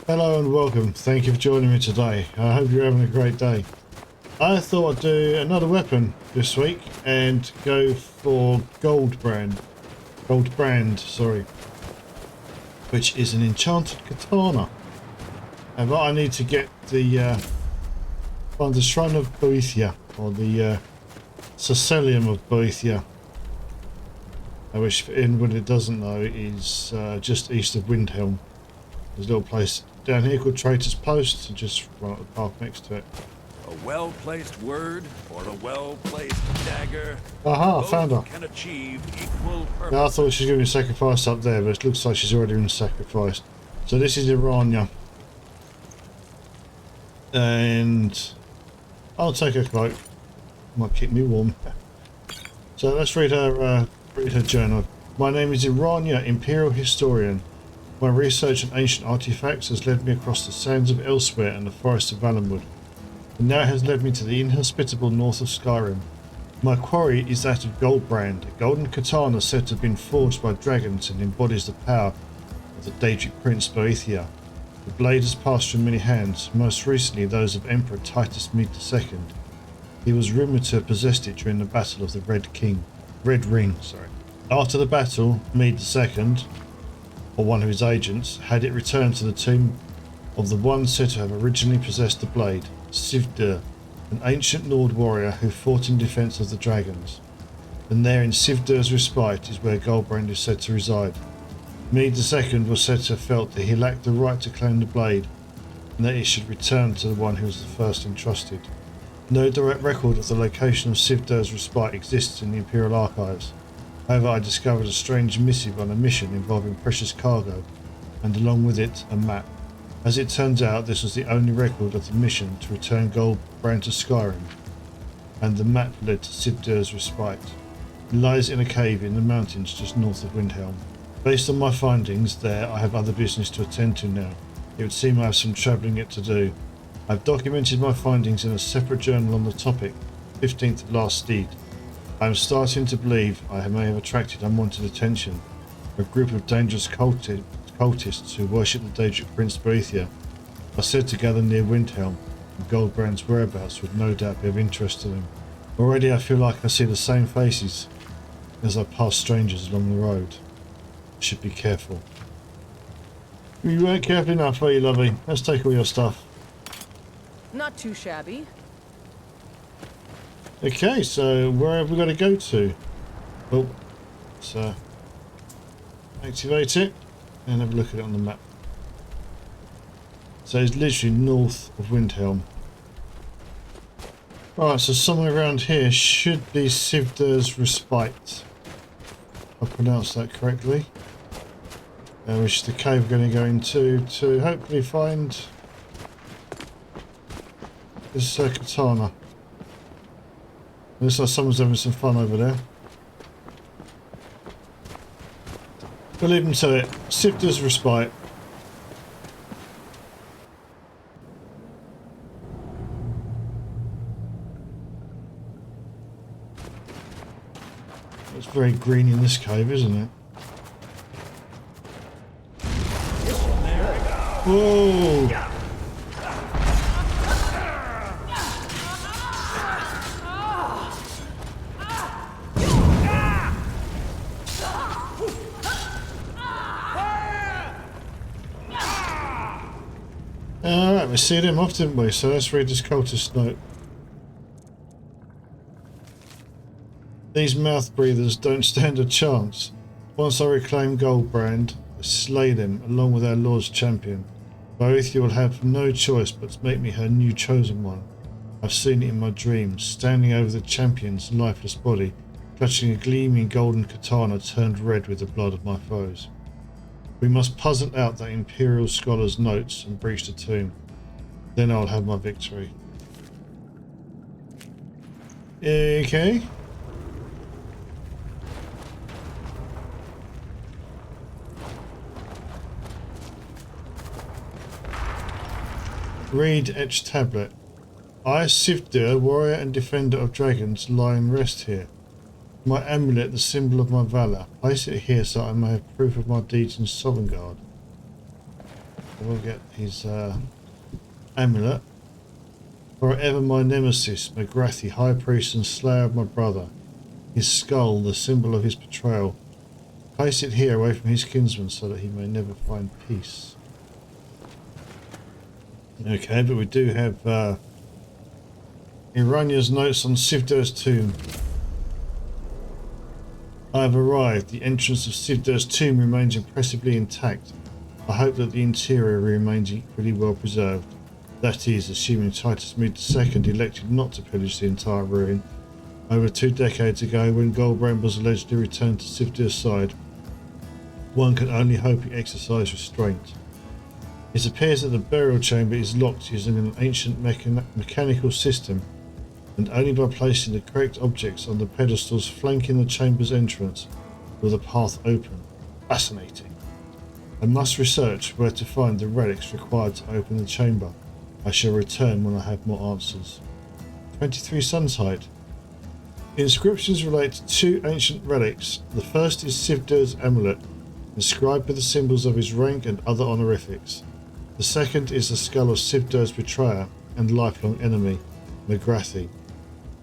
Hello and welcome. Thank you for joining me today. I hope you're having a great day. I thought I'd do another weapon this week and go for Goldbrand, sorry, which is an enchanted katana. And I need to get the find the Shrine of Boethia, or the Sicilium of Boethia, which, for anyone that doesn't know, is just east of Windhelm. There's a little place down here called Traitor's Post, and just right up the path next to it. A well-placed word or a well-placed dagger. Aha, both found her. can achieve equal purpose. Now, I thought she was going to be sacrificed up there, but it looks like she's already been sacrificed. So this is Irania. And I'll take her cloak. Might keep me warm. So let's read her journal. My name is Irania, Imperial Historian. My research on ancient artifacts has led me across the sands of Elsewhere and the forests of Valenwood, and now it has led me to the inhospitable north of Skyrim. My quarry is that of Goldbrand, a golden katana said to have been forged by dragons and embodies the power of the Daedric Prince Boethia. The blade has passed through many hands, most recently those of Emperor Titus Mede II. He was rumoured to have possessed it during the Battle of the Red Ring. After the battle, Mede II, or one of his agents, had it returned to the tomb of the one said to have originally possessed the blade, Sivdur, an ancient Nord warrior who fought in defence of the dragons. And there in Sivdur's Respite is where Goldbrand is said to reside. Mede II was said to have felt that he lacked the right to claim the blade, and that it should return to the one who was the first entrusted. No direct record of the location of Sivdur's Respite exists in the Imperial Archives. However, I discovered a strange missive on a mission involving precious cargo, and along with it, a map. As it turns out, this was the only record of the mission to return Goldbrand to Skyrim, and the map led to Sivdur's Respite. It lies in a cave in the mountains just north of Windhelm. Based on my findings there, I have other business to attend to now. It would seem I have some travelling yet to do. I have documented my findings in a separate journal on the topic, 15th of last steed. I am starting to believe I may have attracted unwanted attention. A group of dangerous cultists who worship the Daedric Prince Boethia are said to gather near Windhelm, and Goldbrand's whereabouts would no doubt be of interest to them. Already I feel like I see the same faces as I pass strangers along the road. I should be careful. You weren't careful enough, are you, lovely? Let's take all your stuff. Not too shabby. Okay, so where have we got to go to? Oh, so activate it and have a look at it on the map. So it's literally north of Windhelm. Alright, so somewhere around here should be Sivdur's Respite. If I pronounced that correctly. Which is the cave we're going to go into to hopefully find this katana. Looks like someone's having some fun over there. We'll leave them to it. Sivdur's Respite. It's very green in this cave, isn't it? Whoa! Alright, we see them off, didn't we? So let's read this cultist note. These mouth breathers don't stand a chance. Once I reclaim Goldbrand, I slay them along with our Lord's champion. Boethia will have no choice but to make me her new chosen one. I've seen it in my dreams, standing over the champion's lifeless body, clutching a gleaming golden katana turned red with the blood of my foes. We must puzzle out that Imperial scholar's notes and breach the tomb. Then I'll have my victory. Okay. Read etched tablet. I, Sivdur, warrior and defender of dragons, lie in rest here. My amulet, the symbol of my valour. Place it here so I may have proof of my deeds in Sovngarde. We'll get his amulet. Forever my nemesis, McGrathy, high priest and slayer of my brother. His skull, the symbol of his betrayal. Place it here away from his kinsman so that he may never find peace. Okay, but we do have Iranya's notes on Sivdur's tomb. I have arrived. The entrance of Sivdur's tomb remains impressively intact. I hope that the interior remains equally well preserved. That is, assuming Titus Mede II elected not to pillage the entire ruin. Over 2 decades ago, when Goldbrand was allegedly returned to Sivdur's side, one can only hope he exercised restraint. It appears that the burial chamber is locked using an ancient mechanical system, and only by placing the correct objects on the pedestals flanking the chamber's entrance will the path open. Fascinating. I must research where to find the relics required to open the chamber. I shall return when I have more answers. 23 Sun's Height. The inscriptions relate to 2 ancient relics. The first is Sivdur's amulet, inscribed with the symbols of his rank and other honorifics. The second is the skull of Sivdur's betrayer and lifelong enemy, McGrathy.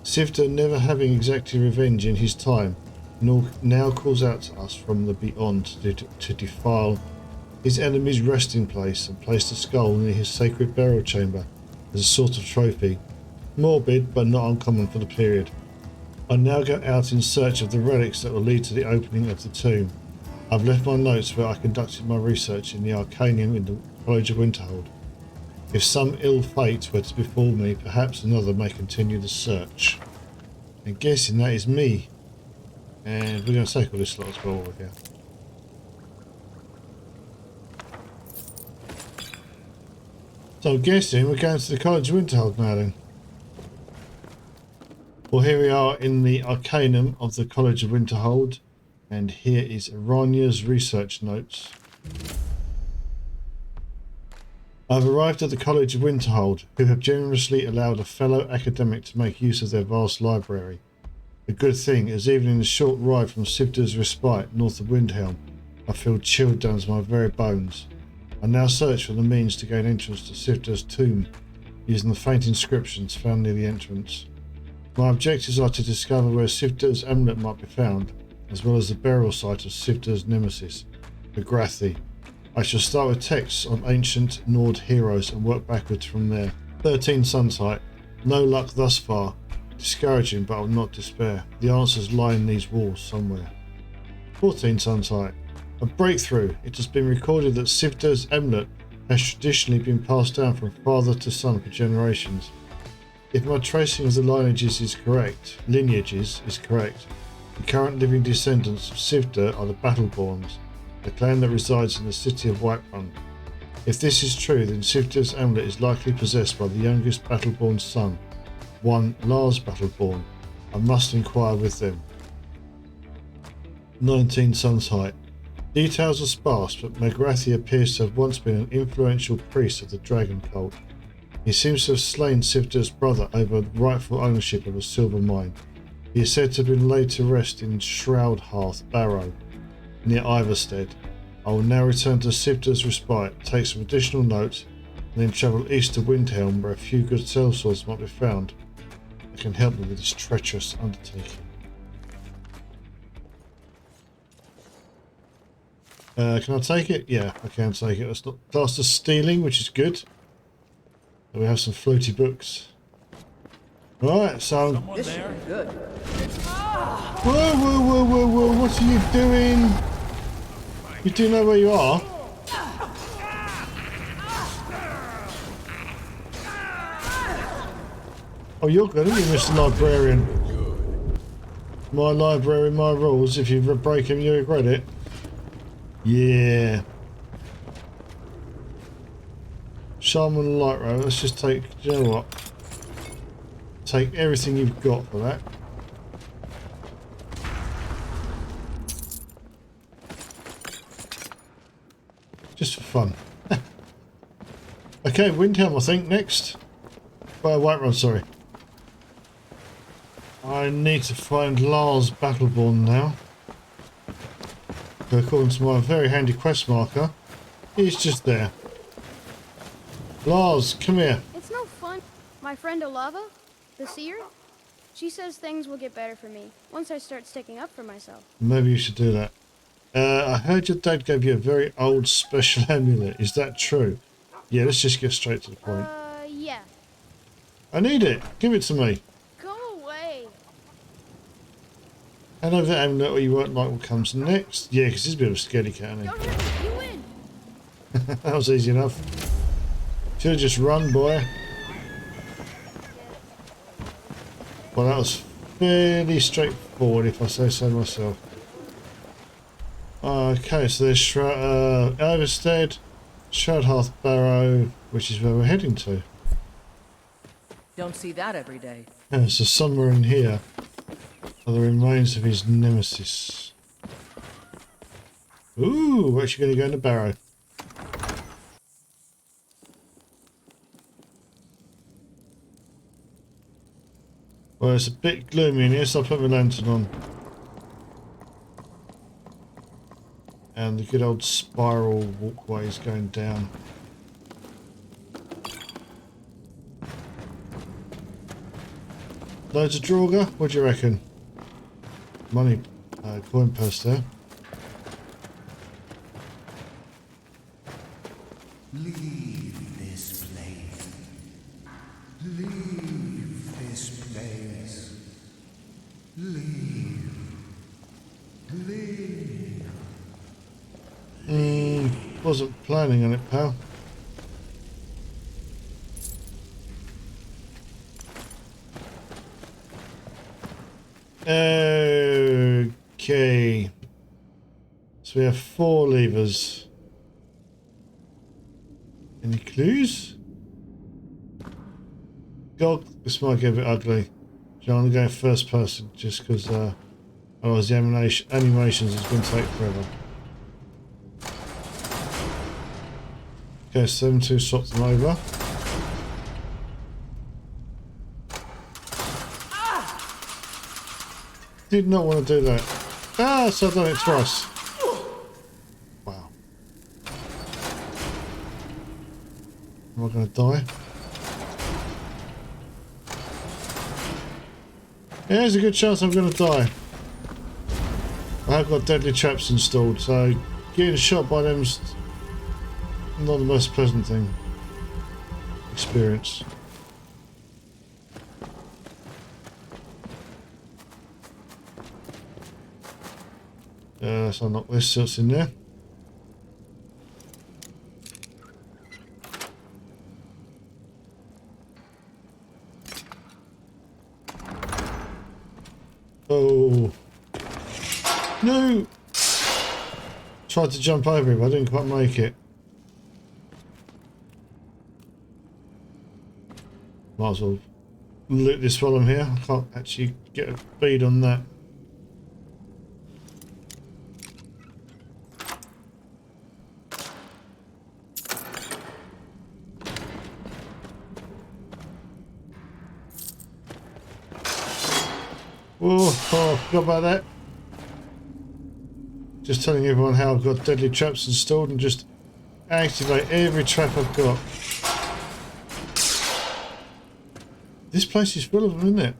Sivdur, never having exacted revenge in his time, now calls out to us from the beyond to defile his enemy's resting place and place the skull near his sacred burial chamber as a sort of trophy. Morbid, but not uncommon for the period. I now go out in search of the relics that will lead to the opening of the tomb. I've left my notes where I conducted my research in the Arcanaeum in the College of Winterhold. If some ill fate were to befall me, perhaps another may continue the search. I'm guessing that is me. And we're going to take all this lot as well over here. So I'm guessing we're going to the College of Winterhold now then. Well, here we are in the Arcanaeum of the College of Winterhold. And here is Iranya's research notes. I've arrived at the College of Winterhold, who have generously allowed a fellow academic to make use of their vast library. A good thing, as even in the short ride from Sivdur's Respite, north of Windhelm, I feel chilled down to my very bones. I now search for the means to gain entrance to Sivdur's tomb, using the faint inscriptions found near the entrance. My objectives are to discover where Sivdur's amulet might be found, as well as the burial site of Sivdur's nemesis, McGrathy. I shall start with texts on ancient Nord heroes and work backwards from there. 13 Sun's Height. No luck thus far. Discouraging, but I will not despair. The answers lie in these walls somewhere. 14 Sun's Height. A breakthrough. It has been recorded that Sivdur's amulet has traditionally been passed down from father to son for generations. If my tracing of the lineages is correct, the current living descendants of Sivdur are the Battleborns, the clan that resides in the city of Whiterun. If this is true, then Sivdur's amulet is likely possessed by the youngest Battleborn son, one Lars Battleborn. I must inquire with them. 19 Sun's Height. Details are sparse, but McGrathy appears to have once been an influential priest of the dragon cult. He seems to have slain Sivdur's brother over rightful ownership of a silver mine. He is said to have been laid to rest in Shroud Hearth, Barrow, near Iverstead. I will now return to Sivdur's Respite, take some additional notes, and then travel east to Windhelm, where a few good sellswords might be found that can help me with this treacherous undertaking. Can I take it? Yeah, I can take it. That's not classed as stealing, which is good. So we have some floaty books. Right, so... This should be good. Whoa, what are you doing? You do know where you are? Oh, you're good, aren't you, Mr. Librarian? My library, my rules. If you break them, you regret it. Yeah. Shaman Light Row. Let's just take, do you know what? Take everything you've got for that. Just for fun. Okay, Windhelm I think next. Whiterun, sorry. I need to find Lars Battleborn now. According to my very handy quest marker, he's just there. Lars, come here. It's no fun. My friend Olava, the seer, she says things will get better for me once I start sticking up for myself. Maybe you should do that. I heard your dad gave you a very old special amulet. Is that true? Yeah, let's just get straight to the point. Yeah. I need it. Give it to me. Go away. Hand over that amulet or you won't like what comes next. Yeah, because he's a bit of a scaredy cat, isn't Don't hurt me. You win. he? That was easy enough. Should have just run, boy. Well, that was fairly straightforward, if I say so myself. Okay, so there's Shroud, Overstead, Shroud, Hearth, Barrow, which is where we're heading to. Don't see that every day. Yeah, so somewhere in here are the remains of his nemesis. Ooh, we're actually going to go into Barrow. Well, it's a bit gloomy in here, so I'll put my lantern on. And the good old spiral walkway is going down. Loads of Draugr? What do you reckon? Money, coin purse there. Leave this place. Leave this place. Leave. Leave. Wasn't planning on it, pal. Okay. So we have 4 levers. Any clues? God, this might get a bit ugly. So I'm going to go first person just because otherwise the animations is going to take forever. Okay, 7-2 swaps them over. Did not want to do that. Ah, so I've done it twice. Wow. Am I going to die? Yeah, there's a good chance I'm going to die. I have got deadly traps installed, so getting shot by them's not the most pleasant thing. Experience. Let's unlock this so it's in there. Oh no! Tried to jump over him, I didn't quite make it. Might as well loot this while I'm here. I can't actually get a bead on that. Oh, forgot about that. Just telling everyone how I've got deadly traps installed and just activate every trap I've got. This place is full of them, isn't it?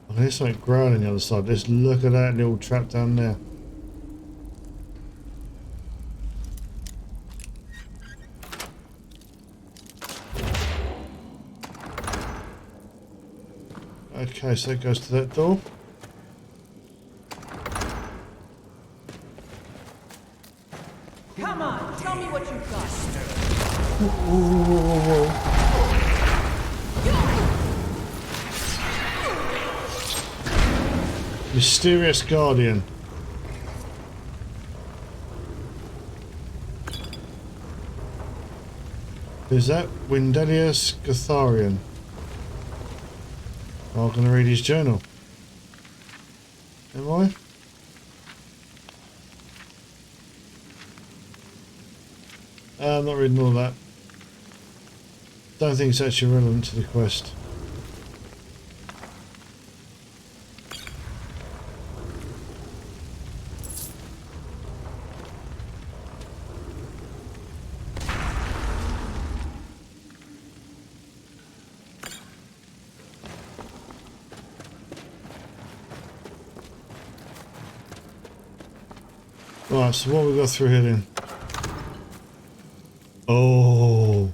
Oh, there's something growling on the other side. Let's look at that little trap down there. Okay, so it goes to that door. Come on, tell me what you've got. Whoa. Mysterious Guardian. Is that Windelius Gatharian? I'm going to read his journal. Am I? I'm not reading all that. Don't think it's actually relevant to the quest. Right, so what we got through here then? Oh,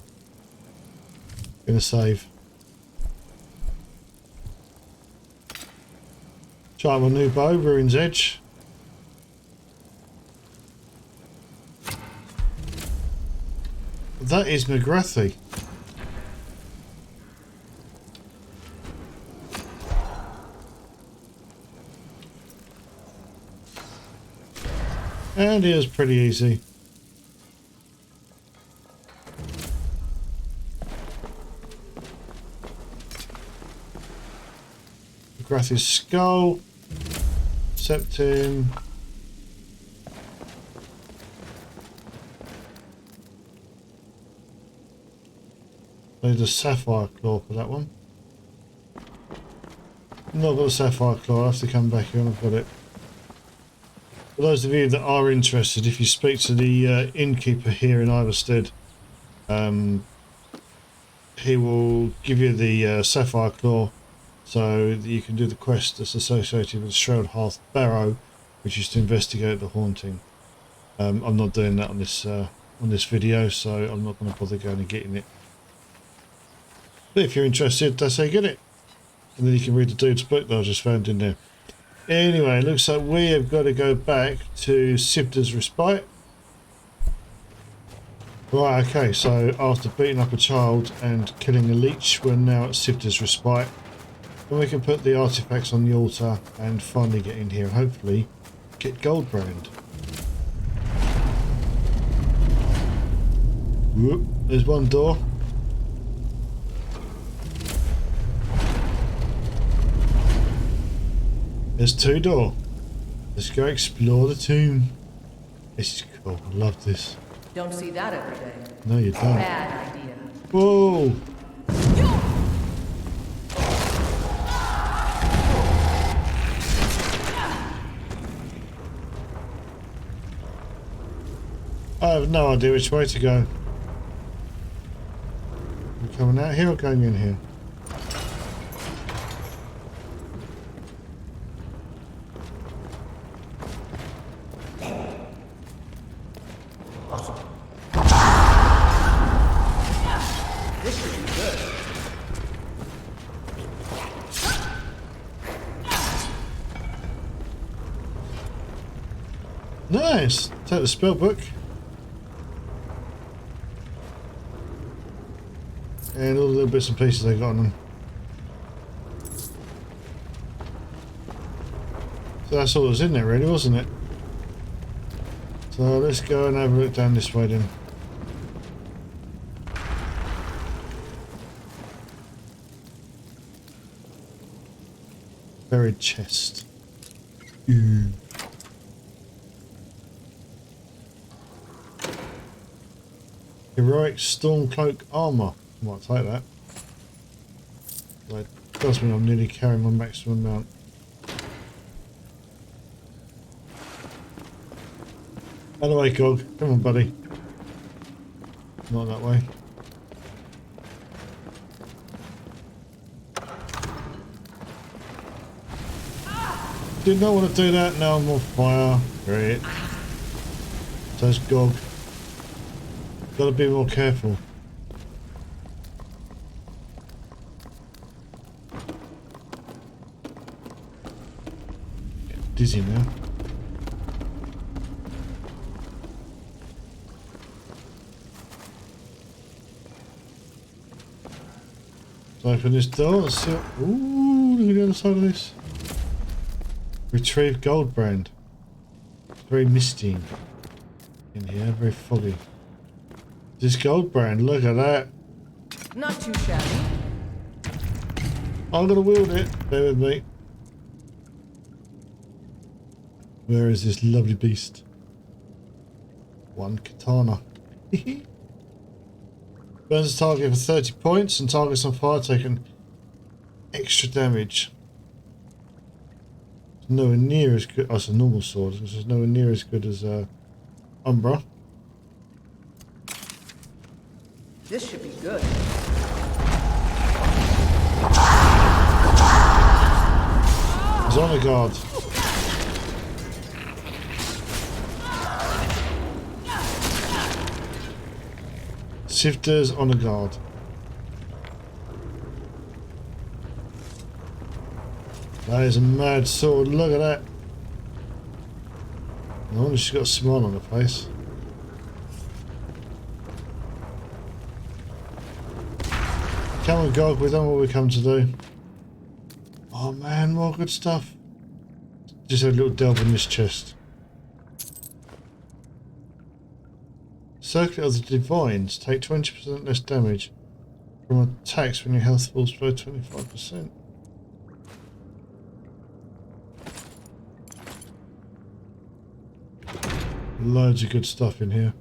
gonna save. Try my new bow, Ruin's Edge. That is McGrathy. And it was pretty easy. McGrathy's skull. Septim. Need a sapphire claw for that one. Not got a sapphire claw, I'll have to come back here when I've got it. For those of you that are interested, if you speak to the innkeeper here in Iverstead, he will give you the sapphire claw so that you can do the quest that's associated with Shroud, Hearth, Barrow, which is to investigate the haunting. I'm not doing that on this video, so I'm not going to bother going and getting it. But if you're interested, that's how you get it. And then you can read the dude's book that I just found in there. Anyway, it looks like we have got to go back to Sivdur's Respite. Right, okay, so after beating up a child and killing a leech, we're now at Sivdur's Respite. And we can put the artifacts on the altar and finally get in here and hopefully get Goldbrand. Whoop, there's one door. There's two doors. Let's go explore the tomb. This is cool. I love this. Don't see that every day. No, you don't. Bad idea. Whoa! I have no idea which way to go. I'm coming out here or going in here? Nice! Take the spell book. And all the little bits and pieces they got on them. So that's all that was in there really, wasn't it? So let's go and have a look down this way then. Buried chest. Ooh. Heroic Stormcloak armor. Might take that. That does mean I'm nearly carrying my maximum amount. Out of the way, Cog. Come on, buddy. Not that way. Did not want to do that. Now I'm on fire. Great. So it's Gog. Gotta be more careful. Getting dizzy now. Let's open this door. Let's see. Ooh, look at the other side of this. Retrieve Goldbrand. It's very misty in here, very foggy. This Goldbrand, look at that. Not too shabby. I'm gonna wield it. Bear with me. Where is this lovely beast? One katana. Burns the target for 30 points and targets on fire taking extra damage. It's nowhere near as good. Oh, it's a normal sword. It's nowhere near as good as Umbra. This should be good. He's on the guard. Sivdur's on a guard. That is a mad sword. Look at that. No wonder she's got a smile on her face. Come on, Gog, we've done what we come to do. Oh man, more good stuff. Just had a little delve in this chest. Circuit of the Divines. Take 20% less damage from attacks when your health falls below 25%. Loads of good stuff in here.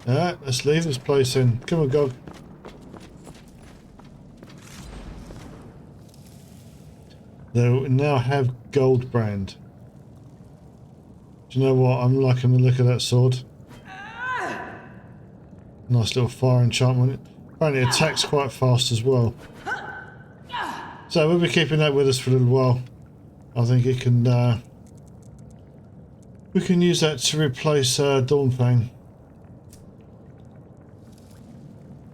Alright, let's leave this place then. Come on, Gog. They now have Goldbrand. Do you know what? I'm liking the look of that sword. Nice little fire enchantment. Apparently it attacks quite fast as well. So we'll be keeping that with us for a little while. I think it can we can use that to replace Dawnfang.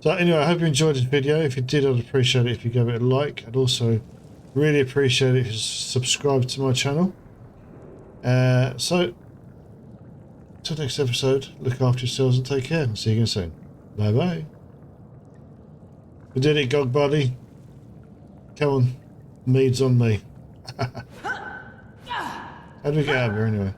So anyway, I hope you enjoyed this video. If you did, I'd appreciate it if you gave it a like. I'd also really appreciate it if you subscribe to my channel. So till next episode, look after yourselves and take care, and see you again soon. Bye bye. We did it, Gog buddy. Come on, mead's on me. How do we get out of here anyway?